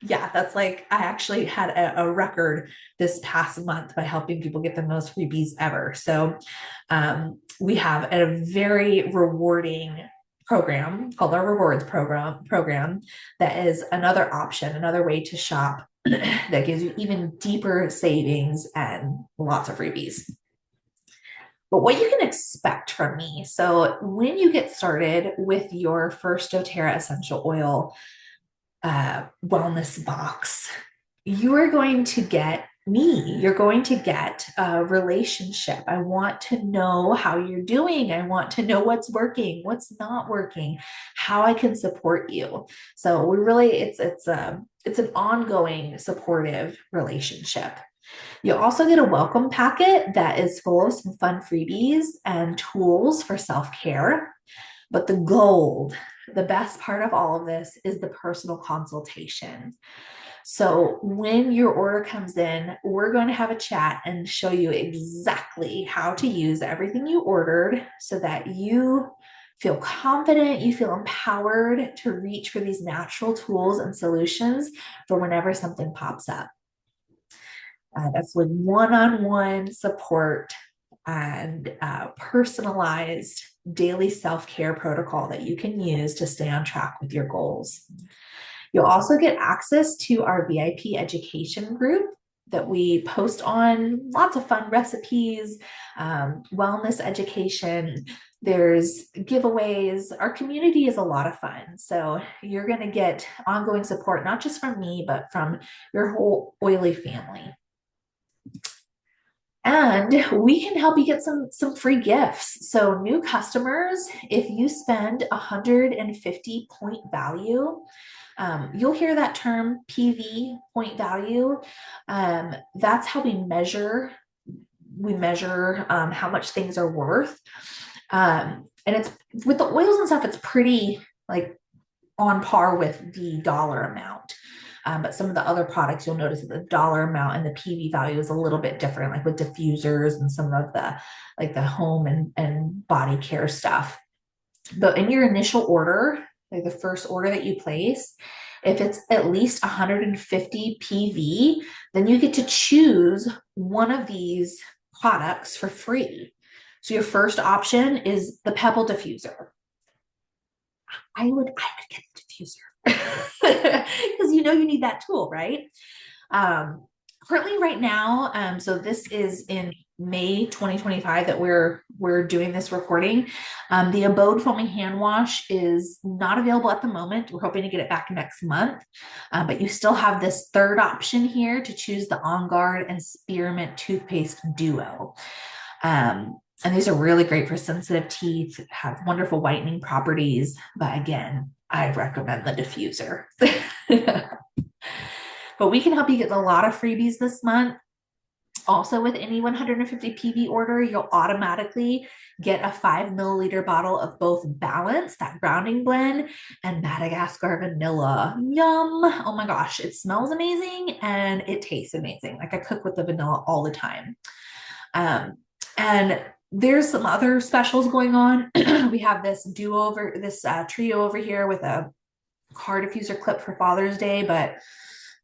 yeah, that's like, I actually had a record this past month by helping people get the most freebies ever. So we have a very rewarding program called our rewards program that is another option, another way to shop that gives you even deeper savings and lots of freebies. But what you can expect from me. So when you get started with your first doTERRA essential oil wellness box, you are going to get me. You're going to get a relationship. I want to know how you're doing. I want to know what's working, what's not working, how I can support you. So we really, it's an ongoing supportive relationship. You'll also get a welcome packet that is full of some fun freebies and tools for self-care. But the gold, the best part of all of this, is the personal consultation. So when your order comes in, we're going to have a chat and show you exactly how to use everything you ordered so that you feel confident, you feel empowered to reach for these natural tools and solutions for whenever something pops up. That's with one-on-one support and personalized daily self-care protocol that you can use to stay on track with your goals. You'll also get access to our VIP education group that we post on, lots of fun recipes, wellness education. There's giveaways. Our community is a lot of fun. So you're going to get ongoing support, not just from me, but from your whole oily family. And we can help you get some free gifts. So new customers, if you spend 150 point value, you'll hear that term PV, point value. That's how we measure how much things are worth. And it's with the oils and stuff, it's pretty like on par with the dollar amount. But some of the other products, you'll notice that the dollar amount and the PV value is a little bit different, like with diffusers and some of the home and body care stuff. But in your initial order, like the first order that you place, if it's at least 150 PV, then you get to choose one of these products for free. So your first option is the Pebble diffuser. I would get the diffuser because you need that tool, right? Currently right now, so this is in May 2025 that we're doing this recording. The Abode Foaming Hand Wash is not available at the moment. We're hoping to get it back next month, but you still have this third option here to choose the On Guard and Spearmint Toothpaste Duo. And these are really great for sensitive teeth, have wonderful whitening properties. But again, I recommend the diffuser. But we can help you get a lot of freebies this month. Also, with any 150 PV order, you'll automatically get a 5 milliliter bottle of both Balance, that grounding blend, and Madagascar vanilla. Yum. Oh my gosh, it smells amazing and it tastes amazing. Like I cook with the vanilla all the time. And there's some other specials going on. We have this trio over here with a car diffuser clip for Father's Day, but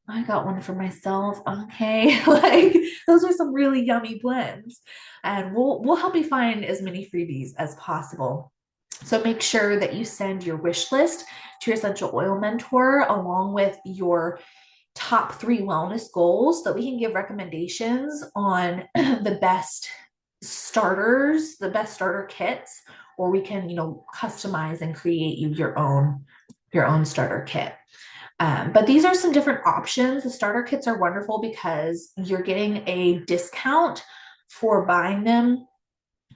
I got one for myself. Okay. Like those are some really yummy blends. And we'll help you find as many freebies as possible. So make sure that you send your wish list to your essential oil mentor along with your top 3 wellness goals so that we can give recommendations on the best starters, the best starter kits, or we can, customize and create you your own starter kit. But these are some different options. The starter kits are wonderful because you're getting a discount for buying them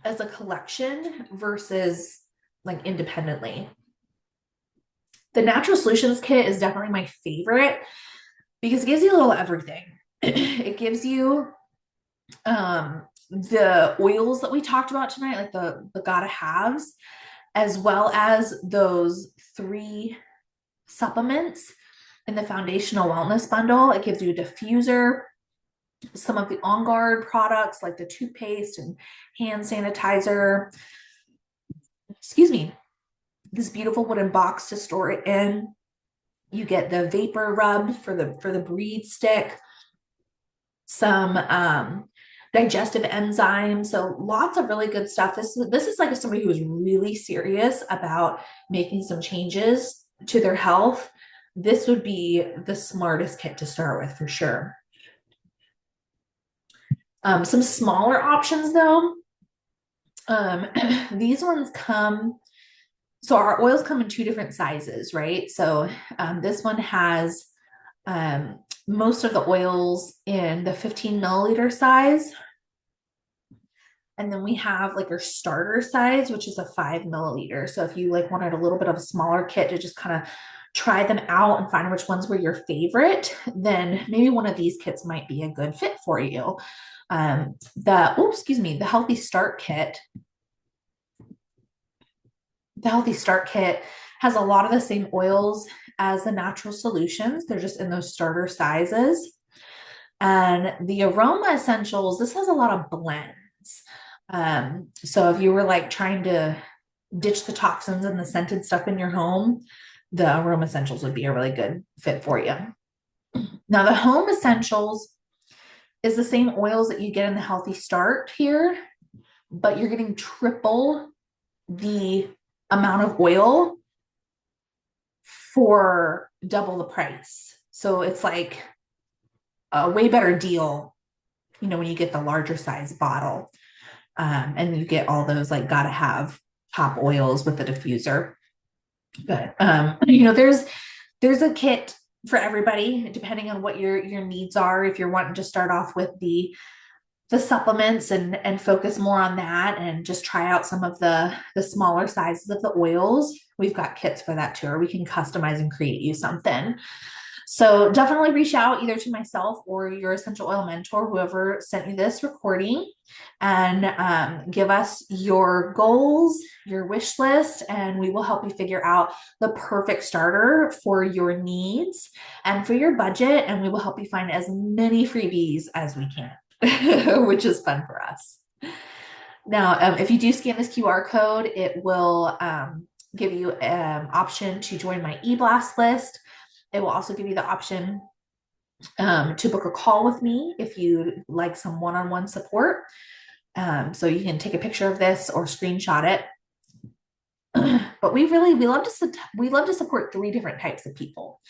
as a collection versus like independently. The Natural Solutions kit is definitely my favorite because it gives you a little everything. It gives you the oils that we talked about tonight, like the gotta haves, as well as those 3 supplements in the foundational wellness bundle. It gives you a diffuser, some of the On Guard products like the toothpaste and hand sanitizer. Excuse me. This beautiful wooden box to store it in. You get the vapor rub for the Breathe stick, some digestive enzymes. So lots of really good stuff. This is like somebody who is really serious about making some changes to their health. This would be the smartest kit to start with for sure. Some smaller options though. These ones come, so our oils come in 2 different sizes, right? So this one has most of the oils in the 15 milliliter size. And then we have like our starter size, which is a 5 milliliter. So if you like wanted a little bit of a smaller kit to just kind of try them out and find which ones were your favorite, then maybe one of these kits might be a good fit for you. The Healthy Start Kit. The Healthy Start Kit has a lot of the same oils as the Natural Solutions. They're just in those starter sizes. And the Aroma Essentials, this has a lot of blends. So if you were like trying to ditch the toxins and the scented stuff in your home, the Aroma Essentials would be a really good fit for you. Now, the Home Essentials is the same oils that you get in the Healthy Start here, but you're getting triple the amount of oil for double the price. So it's like a way better deal, when you get the larger size bottle. And you get all those like gotta have top oils with the diffuser. But there's a kit for everybody depending on what your needs are. If you're wanting to start off with the supplements and focus more on that and just try out some of the smaller sizes of the oils, we've got kits for that too, or we can customize and create you something. So definitely reach out either to myself or your essential oil mentor, whoever sent you this recording, and give us your goals, your wish list, and we will help you figure out the perfect starter for your needs and for your budget. And we will help you find as many freebies as we can, which is fun for us. Now, if you do scan this QR code, it will give you an option to join my eBlast list. It will also give you the option to book a call with me if you like some one-on-one support. So you can take a picture of this or screenshot it. But we love to support 3 different types of people.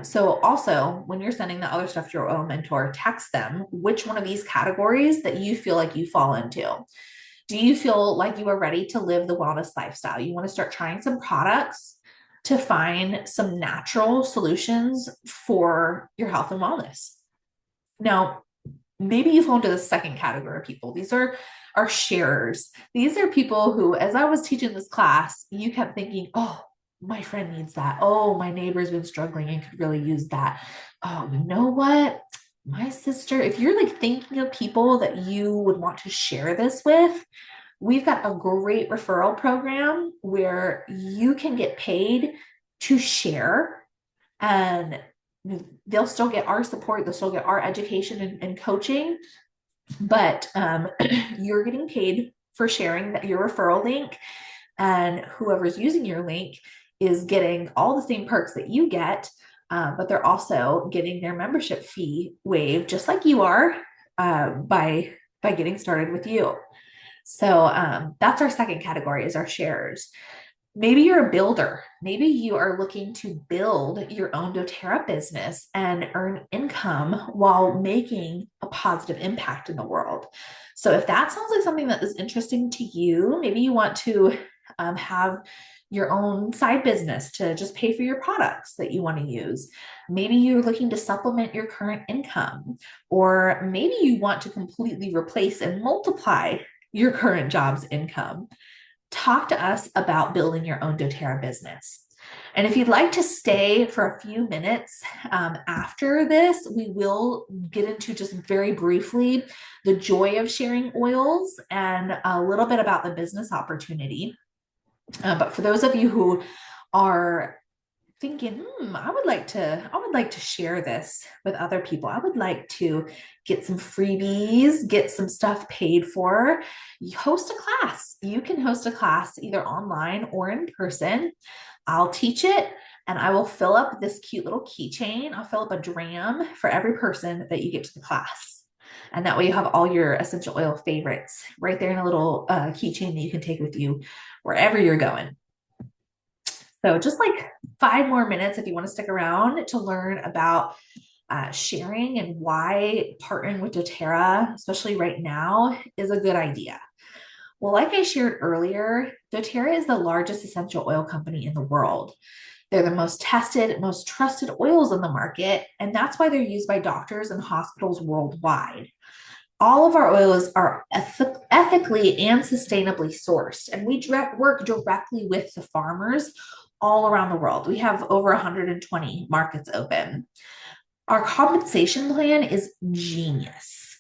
So also when you're sending the other stuff to your oil mentor, text them which one of these categories that you feel like you fall into. Do you feel like you are ready to live the wellness lifestyle? You want to start trying some products to find some natural solutions for your health and wellness. Now, maybe you fall into the second category of people. These are sharers. These are people who, as I was teaching this class, you kept thinking, oh, my friend needs that. Oh, my neighbor's been struggling and could really use that. Oh, you know what? My sister, if you're like thinking of people that you would want to share this with, we've got a great referral program where you can get paid to share, and they'll still get our support, they'll still get our education and coaching, but you're getting paid for sharing that your referral link, and whoever's using your link is getting all the same perks that you get, but they're also getting their membership fee waived just like you are, by getting started with you. So that's our second category, is our sharers. Maybe you're a builder. Maybe you are looking to build your own doTERRA business and earn income while making a positive impact in the world. So if that sounds like something that is interesting to you, maybe you want to have your own side business to just pay for your products that you want to use. Maybe you're looking to supplement your current income, or maybe you want to completely replace and multiply your current job's income. Talk to us about building your own doTERRA business. And if you'd like to stay for a few minutes after this, we will get into just very briefly the joy of sharing oils and a little bit about the business opportunity. But for those of you who are thinking, I would like to share this with other people. I would like to get some freebies, get some stuff paid for. You host a class. You can host a class either online or in person. I'll teach it, and I will fill up this cute little keychain. I'll fill up a dram for every person that you get to the class. And that way you have all your essential oil favorites right there in a little keychain that you can take with you wherever you're going. So just like 5 more minutes if you want to stick around to learn about sharing and why partnering with doTERRA, especially right now, is a good idea. Well, like I shared earlier, doTERRA is the largest essential oil company in the world. They're the most tested, most trusted oils in the market, and that's why they're used by doctors and hospitals worldwide. All of our oils are ethically and sustainably sourced, and we work directly with the farmers all around the world. We have over 120 markets open. Our compensation plan is genius.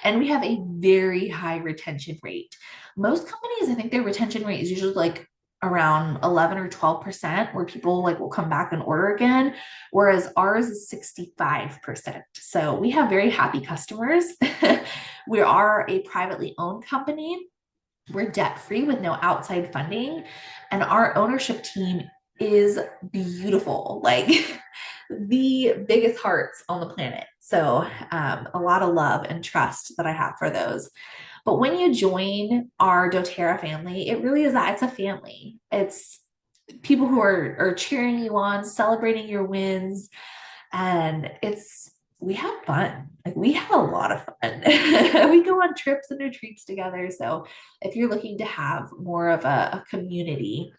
And we have a very high retention rate. Most companies, I think their retention rate is usually like around 11 or 12%, where people like will come back and order again, whereas ours is 65%. So we have very happy customers. We are a privately owned company. We're debt free with no outside funding, and our ownership team is beautiful, like the biggest hearts on the planet. So a lot of love and trust that I have for those. But when you join our doTERRA family, it really is that, it's a family. It's people who are cheering you on, celebrating your wins, and we have fun. Like we have a lot of fun. We go on trips and retreats together. So if you're looking to have more of a community,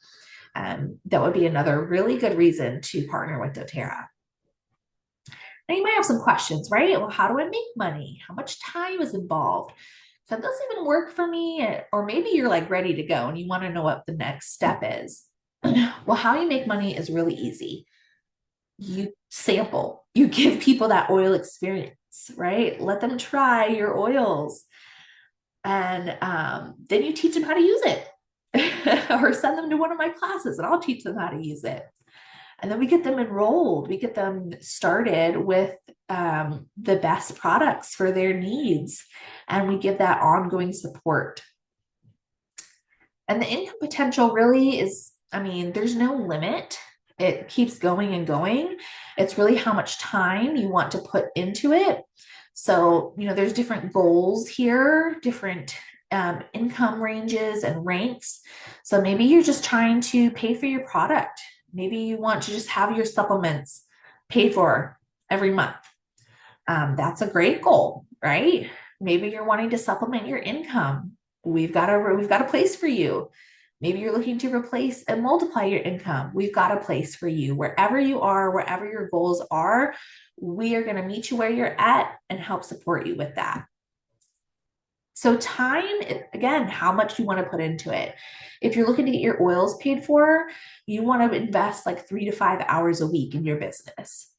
that would be another really good reason to partner with doTERRA. Now you might have some questions, right? Well, how do I make money? How much time is involved? Can this even work for me? Or maybe you're like ready to go and you want to know what the next step is. Well, how you make money is really easy. You sample, you give people that oil experience, right? Let them try your oils. And then you teach them how to use it or send them to one of my classes and I'll teach them how to use it. And then we get them enrolled, we get them started with the best products for their needs. And we give that ongoing support. And the income potential really is, I mean, there's no limit. It keeps going and going. It's really how much time you want to put into it. So, there's different goals here, different income ranges and ranks. So maybe you're just trying to pay for your product. Maybe you want to just have your supplements paid for every month. That's a great goal, right? Maybe you're wanting to supplement your income. We've got a place for you. Maybe you're looking to replace and multiply your income. We've got a place for you. Wherever you are, wherever your goals are, we are going to meet you where you're at and help support you with that. So time, again, how much you want to put into it. If you're looking to get your oils paid for, you want to invest like 3 to 5 hours a week in your business.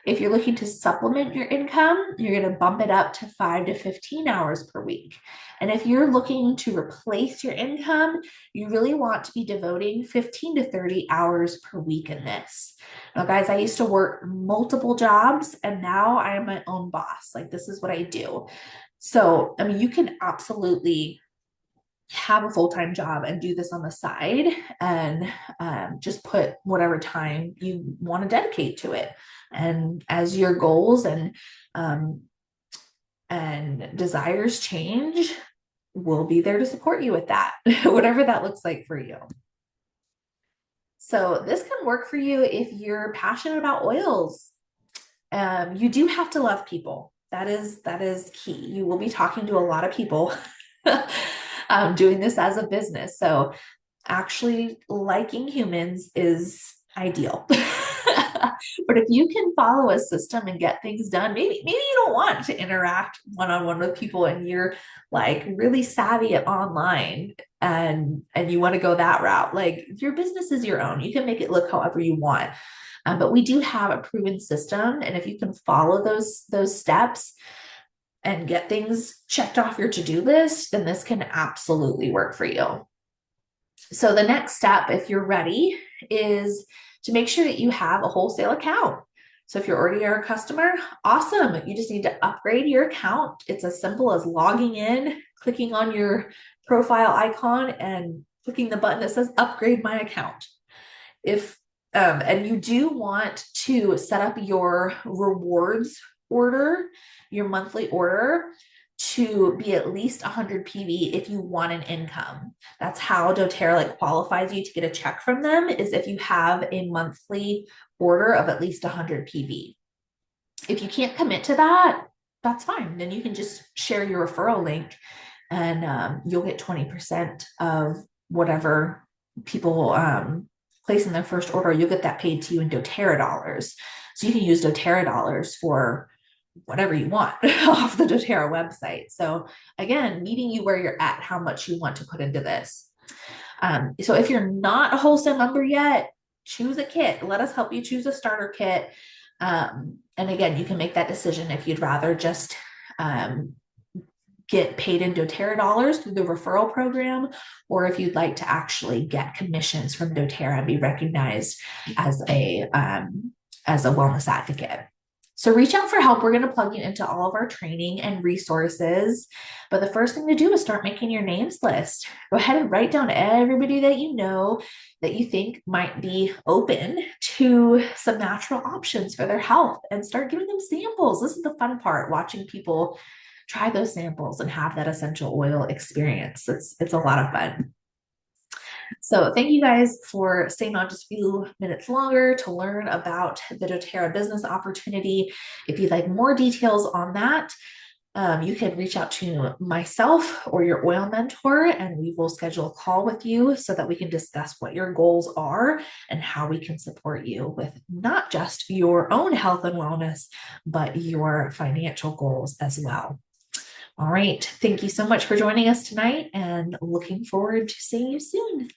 If you're looking to supplement your income, you're going to bump it up to 5 to 15 hours per week. And if you're looking to replace your income, you really want to be devoting 15 to 30 hours per week in this. Now, guys, I used to work multiple jobs and now I am my own boss. Like, this is what I do. So, I mean, you can absolutely have a full-time job and do this on the side and just put whatever time you want to dedicate to it. And as your goals um, and desires change, we'll be there to support you with that, whatever that looks like for you. So this can work for you if you're passionate about oils. You do have to love people. That is key. You will be talking to a lot of people doing this as a business. So actually liking humans is ideal. But if you can follow a system and get things done, maybe you don't want to interact one-on-one with people and you're like really savvy at online and you want to go that route. Like, your business is your own. You can make it look however you want. But we do have a proven system, and if you can follow those steps and get things checked off your to-do list, then this can absolutely work for you. So the next step, if you're ready, is to make sure that you have a wholesale account. So if you're already a customer, awesome. You just need to upgrade your account. It's as simple as logging in, clicking on your profile icon, and clicking the button that says upgrade my account. And you do want to set up your rewards order, your monthly order, to be at least 100 PV if you want an income. That's how doTERRA like qualifies you to get a check from them, is if you have a monthly order of at least 100 PV. If you can't commit to that, that's fine. Then you can just share your referral link and you'll get 20% of whatever people place in their first order. You'll get that paid to you in doTERRA dollars. So you can use doTERRA dollars for whatever you want off the doTERRA website. So again, meeting you where you're at, how much you want to put into this. So if you're not a wholesale member yet, choose a kit. Let us help you choose a starter kit. And again, you can make that decision if you'd rather just get paid in doTERRA dollars through the referral program, or if you'd like to actually get commissions from doTERRA and be recognized as a wellness advocate. So reach out for help. We're going to plug you into all of our training and resources. But the first thing to do is start making your names list. Go ahead and write down everybody that you know that you think might be open to some natural options for their health, and start giving them samples. This is the fun part, watching people try those samples and have that essential oil experience. It's a lot of fun. So thank you guys for staying on just a few minutes longer to learn about the doTERRA business opportunity. If you'd like more details on that, you can reach out to myself or your oil mentor, and we will schedule a call with you so that we can discuss what your goals are and how we can support you with not just your own health and wellness, but your financial goals as well. All right. Thank you so much for joining us tonight, and looking forward to seeing you soon.